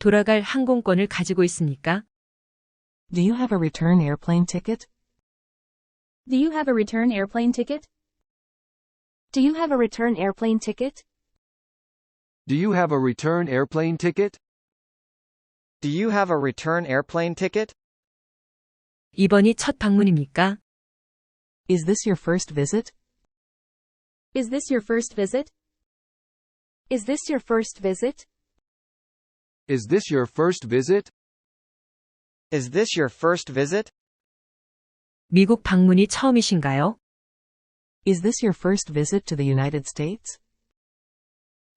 돌아갈 항공권을 가지고 있습니까? Do you have a return airplane ticket? Do you have a return airplane ticket? Do you have a return airplane ticket? Do you have a return airplane ticket? Do you have a return airplane ticket? 이번이 첫 방문입니까? Is this your first visit? Is this your first visit? Is this your first visit? Is this your first visit? Is this your first visit? 미국 방문이 처음이신가요? Is this your first visit to the United States?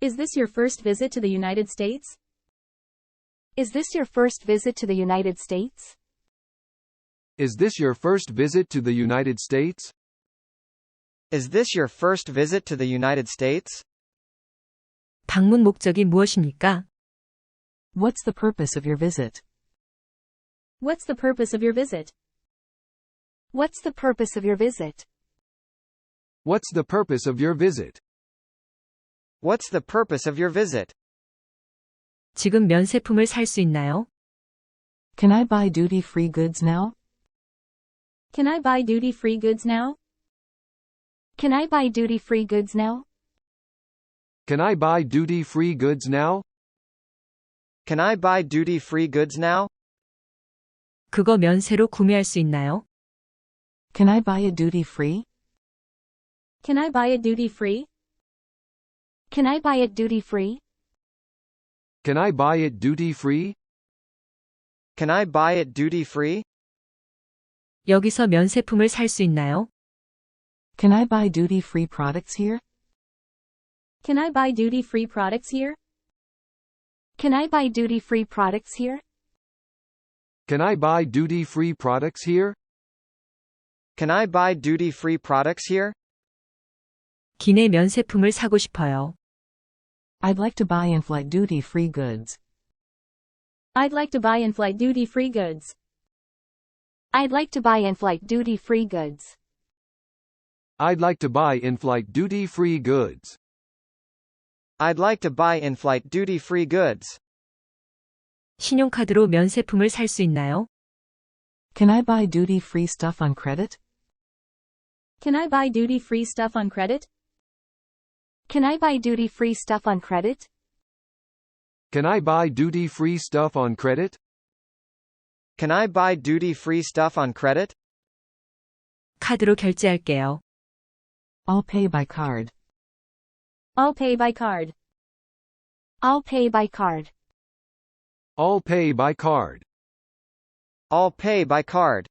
Is this your first visit to the United States? Is this your first visit to the United States? Is this your first visit to the United States? Is this your first visit to the United States? 방문 목적이 무엇입니까? What's the purpose of your visit? What's the purpose of your visit? What's the purpose of your visit? What's the purpose of your visit? What's the purpose of your visit? 지금 면세품을 살 수 있나요? Can I buy duty-free goods now? Can I buy duty-free goods now? Can I buy duty-free goods now? Can I buy duty-free goods now? Can I buy duty-free goods now? 그거 면세로 구매할 수 있나요? Can I buy it duty-free? Can I buy it duty-free? Can I buy it duty-free? Can I buy it duty-free? Can I buy it duty-free? 여기서 면세품을 살 수 있나요? Can I buy duty-free products here? Can I buy duty-free products here? Can I buy duty-free products here? Can I buy duty-free products here? Can I buy duty-free products here? 기내 면세품을 사고 싶어요. I'd like to buy in-flight duty-free goods. I'd like to buy in-flight duty-free goods. I'd like to buy in-flight duty-free goods. I'd like to buy in-flight duty-free goods. I'd like to buy in-flight duty-free goods. 신용카드로 면세품을 살 수 있나요? Can I buy duty-free stuff on credit? Can I buy duty-free stuff on credit? Can I buy duty-free stuff on credit? Can I buy duty-free stuff on credit? Can I buy duty-free stuff on credit? 카드로 결제할게요. I'll pay by card. I'll pay by card. I'll pay by card. I'll pay by card. I'll pay by card.